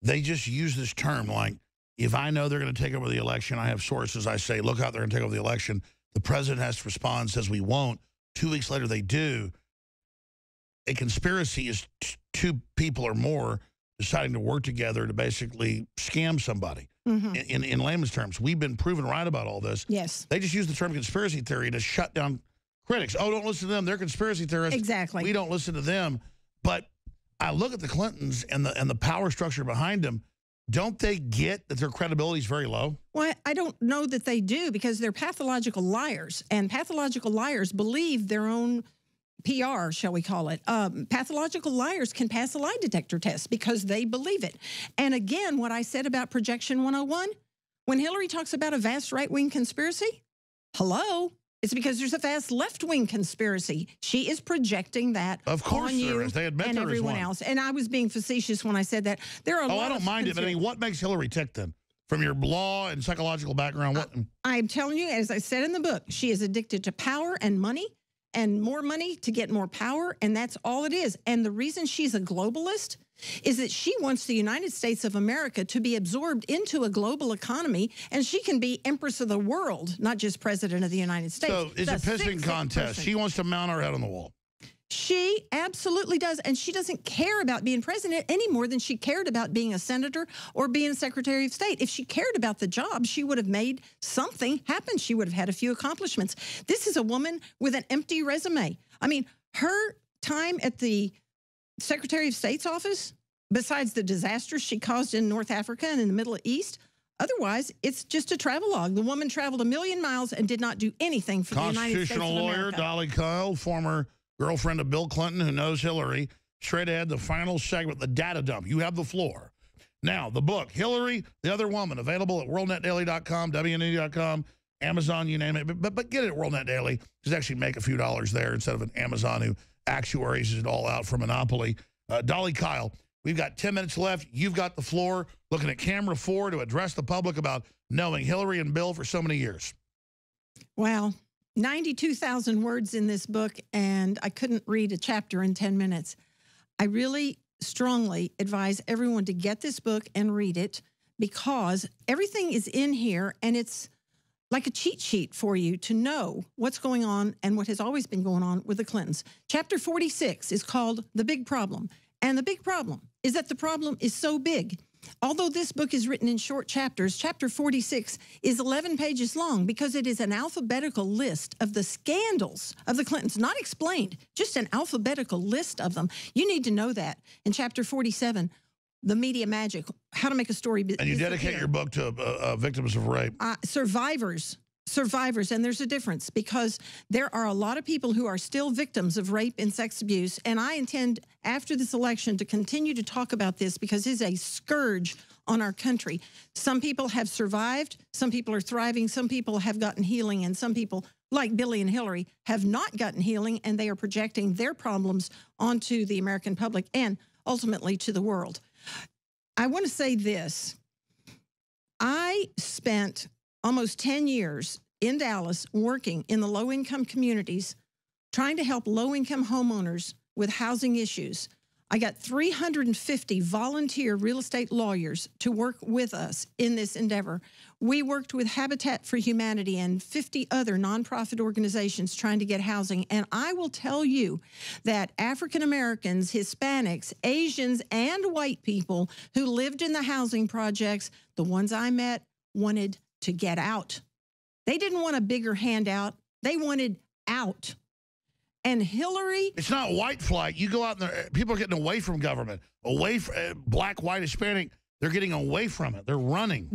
They just use this term like, if I know they're going to take over the election, I have sources. I say, look out, they're going to take over the election. The president has to respond, says we won't. 2 weeks later, they do. A conspiracy is two people or more deciding to work together to basically scam somebody. Mm-hmm. In layman's terms, we've been proven right about all this. Yes. They just use the term conspiracy theory to shut down critics. Oh, don't listen to them. They're conspiracy theorists. Exactly. We don't listen to them. But I look at the Clintons and the power structure behind them. Don't they get that their credibility is very low? Well, I don't know that they do, because they're pathological liars. And pathological liars believe their own PR, shall we call it. Pathological liars can pass a lie detector test because they believe it. And again, what I said about Projection 101, when Hillary talks about a vast right-wing conspiracy, hello, it's because there's a vast left-wing conspiracy. She is projecting that of course on you there is. They admit and there everyone is one. else. And I was being facetious when I said that. There are a lot I don't mind it, but I mean, what makes Hillary tick then? From your law and psychological background, what? I'm telling you, as I said in the book, she is addicted to power and money, and more money to get more power, and that's all it is. And the reason she's a globalist is that she wants the United States of America to be absorbed into a global economy, and she can be Empress of the world, not just President of the United States. So it's a pissing contest. She wants to mount her head on the wall. She absolutely does. And she doesn't care about being president any more than she cared about being a senator or being Secretary of State. If she cared about the job, she would have made something happen. She would have had a few accomplishments. This is a woman with an empty resume. I mean, her time at the Secretary of State's office, besides the disasters she caused in North Africa and in the Middle East, otherwise, it's just a travelogue. The woman traveled 1 million miles and did not do anything for the United States of America. Constitutional lawyer Dolly Kyle, former girlfriend of Bill Clinton, who knows Hillary. Straight ahead, the final segment, the data dump. You have the floor. Now, the book, Hillary, the Other Woman, available at worldnetdaily.com, WNE.com, Amazon, you name it. But get it at World Net Daily. Just actually make a few dollars there instead of an Amazon who actuaries it all out for Monopoly. Dolly Kyle, we've got 10 minutes left. You've got the floor. Looking at camera 4 to address the public about knowing Hillary and Bill for so many years. Wow. 92,000 words in this book, and I couldn't read a chapter in 10 minutes. I really strongly advise everyone to get this book and read it, because everything is in here, and it's like a cheat sheet for you to know what's going on and what has always been going on with the Clintons. Chapter 46 is called The Big Problem. And the big problem is that the problem is so big. Although this book is written in short chapters, chapter 46 is 11 pages long because it is an alphabetical list of the scandals of the Clintons, not explained, just an alphabetical list of them. You need to know that. In chapter 47, the media magic, how to make a story. And you dedicate your book to victims of rape. Survivors, and there's a difference because there are a lot of people who are still victims of rape and sex abuse, and I intend after this election to continue to talk about this because it's a scourge on our country. Some people have survived, some people are thriving, some people have gotten healing, and some people, like Billy and Hillary, have not gotten healing, and they are projecting their problems onto the American public and ultimately to the world. I want to say this. I spent almost 10 years in Dallas working in the low-income communities, trying to help low-income homeowners with housing issues. I got 350 volunteer real estate lawyers to work with us in this endeavor. We worked with Habitat for Humanity and 50 other nonprofit organizations trying to get housing. And I will tell you that African Americans, Hispanics, Asians, and white people who lived in the housing projects, the ones I met, wanted to get out. They didn't want a bigger handout. They wanted out. And Hillary... It's not white flight. You go out there, people are getting away from government, away from black, white, Hispanic. They're getting away from it. They're running.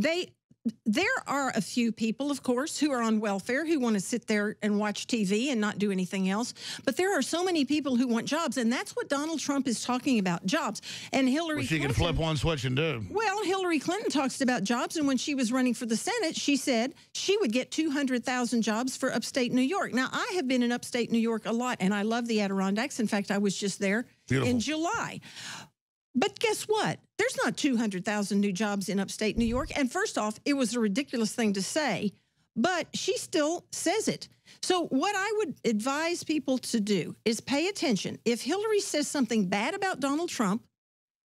There are a few people, of course, who are on welfare, who want to sit there and watch TV and not do anything else. But there are so many people who want jobs, and that's what Donald Trump is talking about, jobs. And Hillary Which she can flip one switch and do. Well, Hillary Clinton talks about jobs, and when she was running for the Senate, she said she would get 200,000 jobs for upstate New York. Now, I have been in upstate New York a lot, and I love the Adirondacks. In fact, I was just there in July. But guess what? There's not 200,000 new jobs in upstate New York. And first off, it was a ridiculous thing to say, but she still says it. So what I would advise people to do is pay attention. If Hillary says something bad about Donald Trump,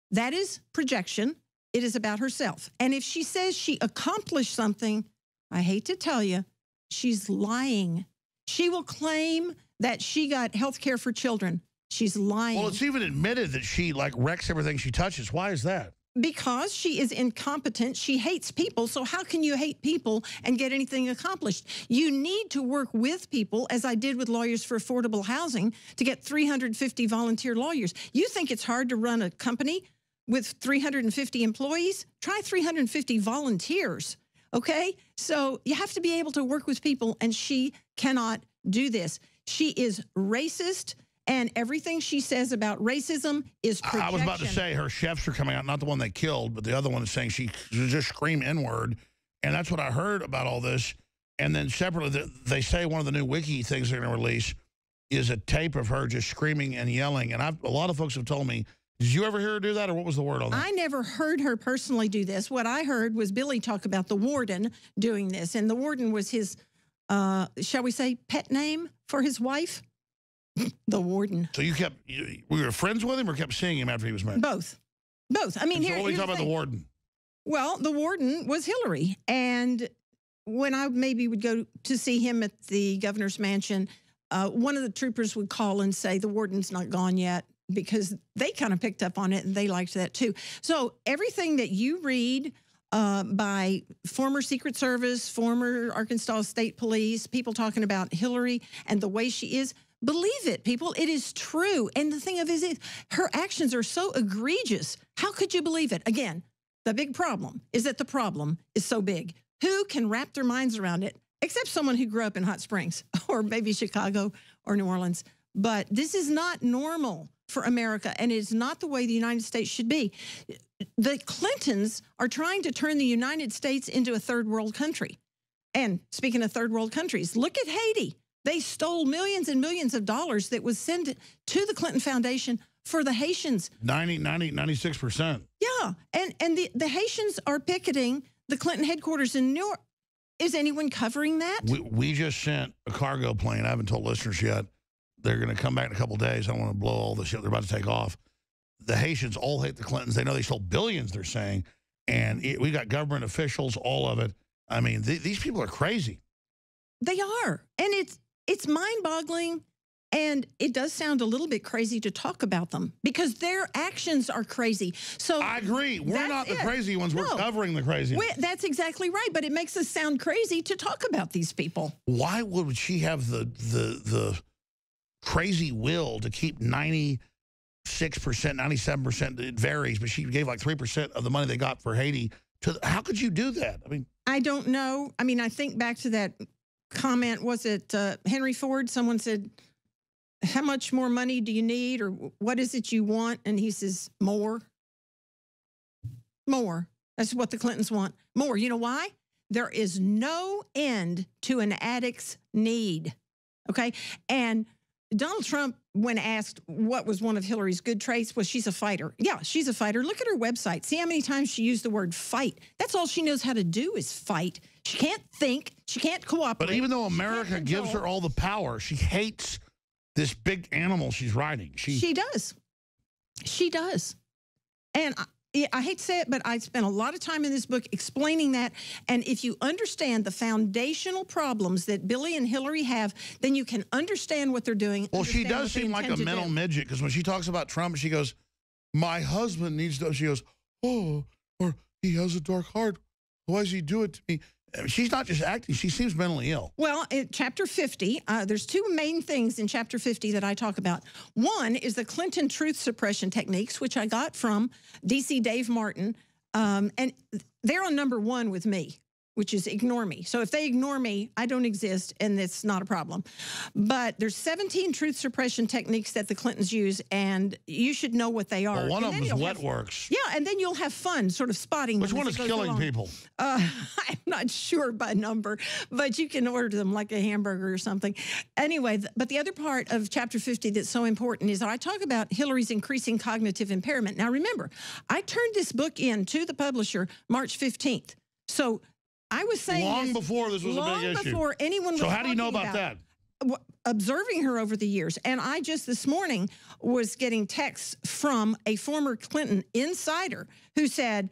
that is projection. It is about herself. And if she says she accomplished something, I hate to tell you, she's lying. She will claim that she got health care for children. She's lying. Well, it's even admitted that she, like, wrecks everything she touches. Why is that? Because she is incompetent. She hates people. So how can you hate people and get anything accomplished? You need to work with people, as I did with Lawyers for Affordable Housing, to get 350 volunteer lawyers. You think it's hard to run a company with 350 employees? Try 350 volunteers, okay? So you have to be able to work with people, and she cannot do this. She is racist. And everything she says about racism is projection. I was about to say her chefs are coming out, not the one they killed, but the other one is saying she just scream N-word. And that's what I heard about all this. And then separately, they say one of the new wiki things they're going to release is a tape of her just screaming and yelling. And a lot of folks have told me, did you ever hear her do that, or what was the word on that? I never heard her personally do this. What I heard was Billy talk about the warden doing this. And the warden was his, shall we say, pet name for his wife? The warden. So we were friends with him or kept seeing him after he was married? Both. I mean, so what are we talking about the warden? Well, the warden was Hillary. And when I maybe would go to see him at the governor's mansion, one of the troopers would call and say, the warden's not gone yet, because they kind of picked up on it and they liked that too. So everything that you read by former Secret Service, former Arkansas State Police, people talking about Hillary and the way she is, believe it, people. It is true. And the thing of it is, her actions are so egregious. How could you believe it? Again, the big problem is that the problem is so big. Who can wrap their minds around it? Except someone who grew up in Hot Springs or maybe Chicago or New Orleans. But this is not normal for America, and it's not the way the United States should be. The Clintons are trying to turn the United States into a third world country. And speaking of third world countries, look at Haiti. They stole millions and millions of dollars that was sent to the Clinton Foundation for the Haitians. 96%. Yeah, and the Haitians are picketing the Clinton headquarters in New York. Is anyone covering that? We just sent a cargo plane. I haven't told listeners yet. They're going to come back in a couple of days. I don't want to blow all the shit they're about to take off. The Haitians all hate the Clintons. They know they stole billions, they're saying. And we got government officials, all of it. I mean, these people are crazy. They are. And it's mind-boggling. And it does sound a little bit crazy to talk about them because their actions are crazy. So I agree. We're not the crazy ones. We're covering the crazy ones. That's exactly right. But it makes us sound crazy to talk about these people. Why would she have the crazy will to keep 96%, 97%? It varies, but she gave like 3% of the money they got for Haiti. How could you do that? I mean, I don't know. I mean, I think back to that comment. Was it Henry Ford? Someone said, how much more money do you need, or what is it you want? And he says, more. More. That's what the Clintons want. More. You know why? There is no end to an addict's need. Okay? And Donald Trump, when asked what was one of Hillary's good traits, was she's a fighter. Yeah, she's a fighter. Look at her website. See how many times she used the word fight. That's all she knows how to do is fight. She can't think. She can't cooperate. But even though America gives her all the power, she hates this big animal she's riding. She does. She does. And I hate to say it, but I spent a lot of time in this book explaining that. And if you understand the foundational problems that Billy and Hillary have, then you can understand what they're doing. Well, she does seem like a mental midget, because when she talks about Trump, she goes, my husband needs to, she goes, oh, or he has a dark heart. Why does he do it to me? She's not just acting. She seems mentally ill. Well, in Chapter 50, there's two main things in Chapter 50 that I talk about. One is the Clinton truth suppression techniques, which I got from DC Dave Martin. And they're on #1 with me, which is ignore me. So if they ignore me, I don't exist, and it's not a problem. But there's 17 truth suppression techniques that the Clintons use, and you should know what they are. Well, one of them is wet works. Yeah, and then you'll have fun sort of spotting them. Which one is killing people? I'm not sure by number, but you can order them like a hamburger or something. Anyway, but the other part of Chapter 50 that's so important is I talk about Hillary's increasing cognitive impairment. Now, remember, I turned this book in to the publisher March 15th. So I was saying long before this was a big issue. Long before anyone was So how do you know talking about that? Observing her over the years. And I just this morning was getting texts from a former Clinton insider who said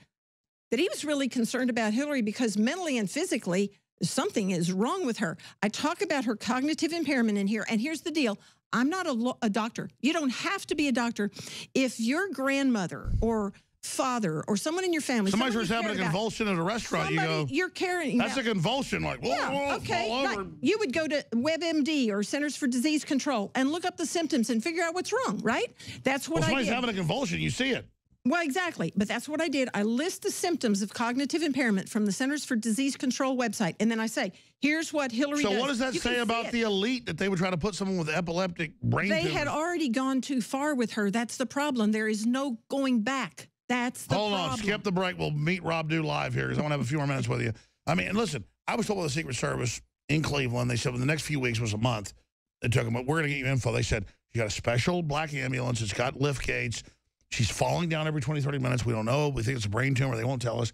that he was really concerned about Hillary because mentally and physically something is wrong with her. I talk about her cognitive impairment in here, and here's the deal. I'm not a doctor. You don't have to be a doctor. If your grandmother or father or someone in your family, somebody's just having a convulsion at a restaurant, you go, you're caring that's a convulsion, like, whoa, yeah, whoa, okay. fall over. Like, you would go to WebMD or Centers for Disease Control and look up the symptoms and figure out what's wrong, right? That's what I did. Somebody's having a convulsion, you see it. Well, exactly. But that's what I did. I list the symptoms of cognitive impairment from the Centers for Disease Control website. And then I say, here's what Hillary does. So what does that say about the elite, that they would try to put someone with epileptic brain tumors? They had already gone too far with her. That's the problem. There is no going back. That's the problem. Hold on, skip the break. We'll meet Rob Dew live here because I want to have a few more minutes with you. I mean, listen, I was told by the Secret Service in Cleveland, they said well, the next few weeks was a month. It took them, but we're going to get you info. They said, you got a special black ambulance. It's got lift gates. She's falling down every 20, 30 minutes. We don't know. We think it's a brain tumor. They won't tell us.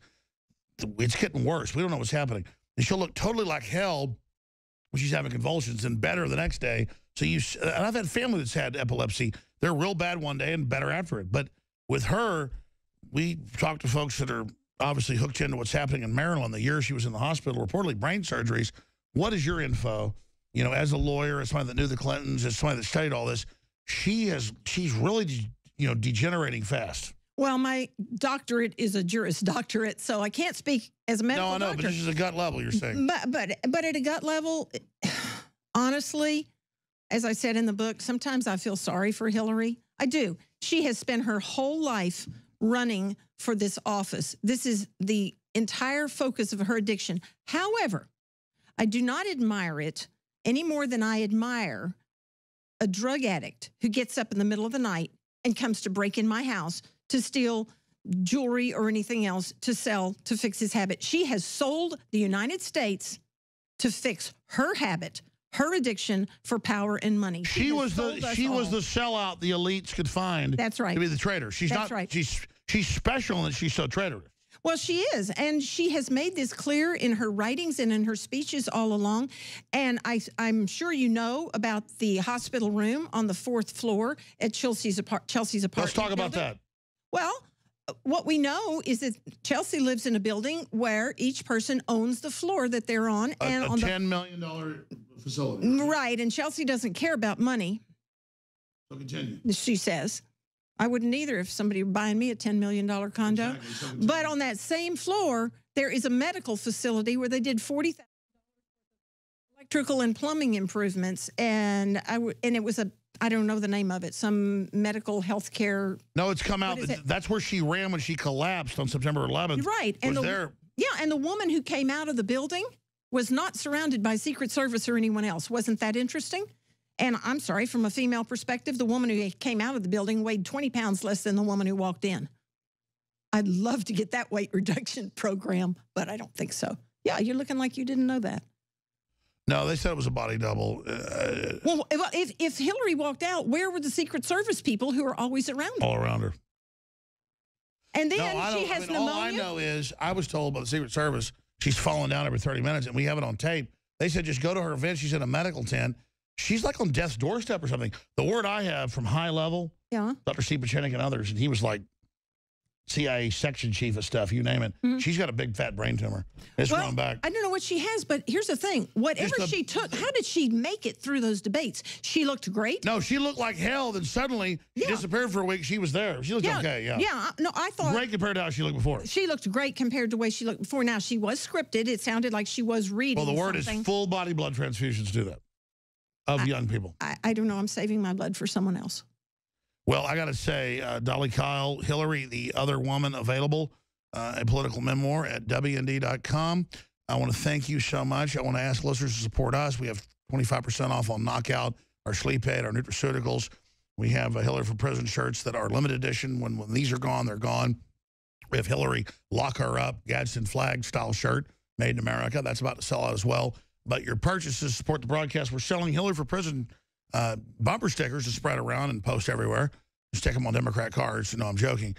It's getting worse. We don't know what's happening. And she'll look totally like hell when she's having convulsions and better the next day. So and I've had family that's had epilepsy. They're real bad one day and better after it. But with her, we talked to folks that are obviously hooked into what's happening in Maryland the year she was in the hospital, reportedly brain surgeries. What is your info? you know, as a lawyer, as somebody that knew the Clintons, as somebody that studied all this, she's really, you know, degenerating fast. Well, my doctorate is a Juris Doctorate, so I can't speak as a medical doctor. No, I know, but this is a gut level, you're saying. But at a gut level, honestly, as I said in the book, sometimes I feel sorry for Hillary. I do. She has spent her whole life running for this office. This is the entire focus of her addiction. However, I do not admire it any more than I admire a drug addict who gets up in the middle of the night and comes to break in my house to steal jewelry or anything else to sell to fix his habit. She has sold the United States to fix her habit, her addiction for power and money. She was the sellout the elites could find. That's right. To be the traitor. She's That's not right. She's special in that she's so traitorous. Well, she is, and she has made this clear in her writings and in her speeches all along. And I'm sure you know about the hospital room on the 4th floor at Chelsea's apartment. Let's talk about that. Well, what we know is that Chelsea lives in a building where each person owns the floor that they're on. And on $10 million facility. Right, and Chelsea doesn't care about money. So continue. She says. I wouldn't either if somebody were buying me a $10 million condo. Exactly. But on that same floor, there is a medical facility where they did $40,000 electrical and plumbing improvements. And it was I don't know the name of it, some medical health care. No, it's come out. That's where she ran when she collapsed on September 11th. Right. And and the woman who came out of the building was not surrounded by Secret Service or anyone else. Wasn't that interesting? And I'm sorry, from a female perspective, the woman who came out of the building weighed 20 pounds less than the woman who walked in. I'd love to get that weight reduction program, but I don't think so. Yeah, you're looking like you didn't know that. No, they said it was a body double. Well, if Hillary walked out, where were the Secret Service people who are always around her? All around her. And then she has pneumonia? All I know is I was told by the Secret Service she's falling down every 30 minutes, and we have it on tape. They said just go to her event. She's in a medical tent. She's like on death's doorstep or something. The word I have from high level, Dr. Steve Pachenik and others, and he was like CIA section chief of stuff, you name it. She's got a big fat brain tumor. It's growing back. I don't know what she has, but here's the thing. Whatever she took, how did she make it through those debates? She looked great. No, she looked like hell. Then suddenly she disappeared for a week. She was there. She looked okay, Yeah, no, I thought. Great compared to how she looked before. She looked great compared to the way she looked before. Now, she was scripted. It sounded like she was reading Well, the word something. is full body blood transfusions do that of young people. I don't know. I'm saving my blood for someone else. Well, I got to say, Dolly Kyle, Hillary, the other woman available, a political memoir at WND.com. I want to thank you so much. I want to ask listeners to support us. We have 25% off on Knockout, our sleep aid, our nutraceuticals. We have Hillary for Prison shirts that are limited edition. When these are gone, they're gone. We have Hillary Lock Her Up, Gadsden flag style shirt, made in America. That's about to sell out as well. But your purchases support the broadcast. We're selling Hillary for Prison bumper stickers to spread around and post everywhere. Stick them on Democrat cards. No, I'm joking.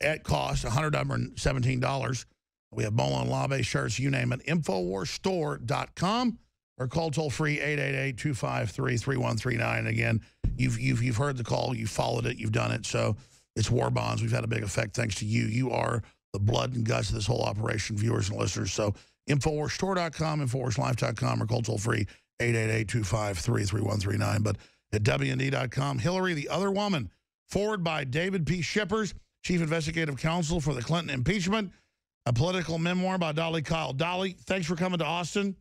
At cost, $117. We have Bolo and Labe shirts, you name it. InfoWarsStore.com or call toll-free 888-253-3139. Again, you've heard the call. You've followed it. You've done it. So it's war bonds. We've had a big effect thanks to you. You are the blood and guts of this whole operation, viewers and listeners. So InfoWarsStore.com, InfoWarsLife.com, or call toll-free 888-253-3139. But at WND.com, Hillary, the Other Woman, forward by David P. Shippers, Chief Investigative Counsel for the Clinton impeachment, a political memoir by Dolly Kyle. Dolly, thanks for coming to Austin.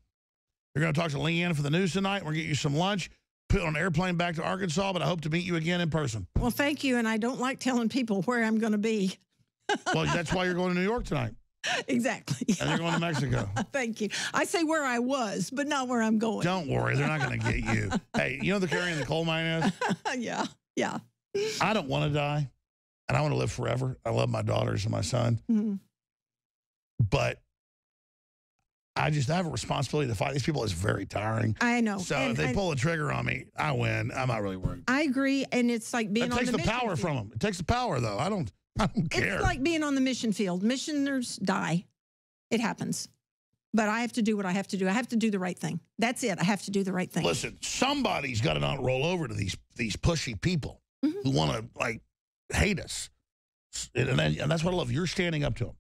You're going to talk to Leanne for the news tonight. We're going to get you some lunch, put on an airplane back to Arkansas, but I hope to meet you again in person. Well, thank you, and I don't like telling people where I'm going to be. Well, that's why you're going to New York tonight. Exactly. And you're going to Mexico. Thank you. I say where I was, but not where I'm going. Don't worry. They're not going to get you. Hey, you know the carrying the coal mine is? Yeah. I don't want to die, and I want to live forever. I love my daughters and my son. But I have a responsibility to fight these people. It's very tiring. I know. So if they pull the trigger on me, I win. I'm not really worried. I agree, and it's like being on the mission field. It takes the power from them. It takes the power, though. I don't care. It's like being on the mission field. Missioners die. It happens. But I have to do what I have to do. I have to do the right thing. That's it. I have to do the right thing. Listen, somebody's got to not roll over to these pushy people who want to, like, hate us. And that's what I love. You're standing up to them.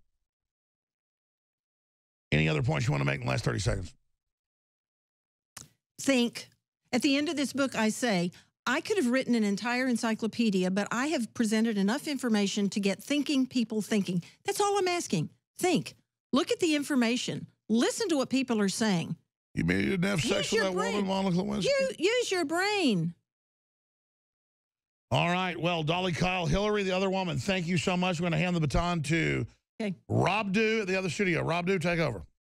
Any other points you want to make in the last 30 seconds? think. At the end of this book, I say, I could have written an entire encyclopedia, but I have presented enough information to get thinking people thinking. That's all I'm asking. Think. Look at the information. Listen to what people are saying. You mean you didn't have sex with that woman, Monica Lewinsky? Use your brain. All right. Well, Dolly, Kyle, Hillary, the other woman, thank you so much. We're going to hand the baton to Okay. Rob Dew at the other studio. Rob Dew, take over.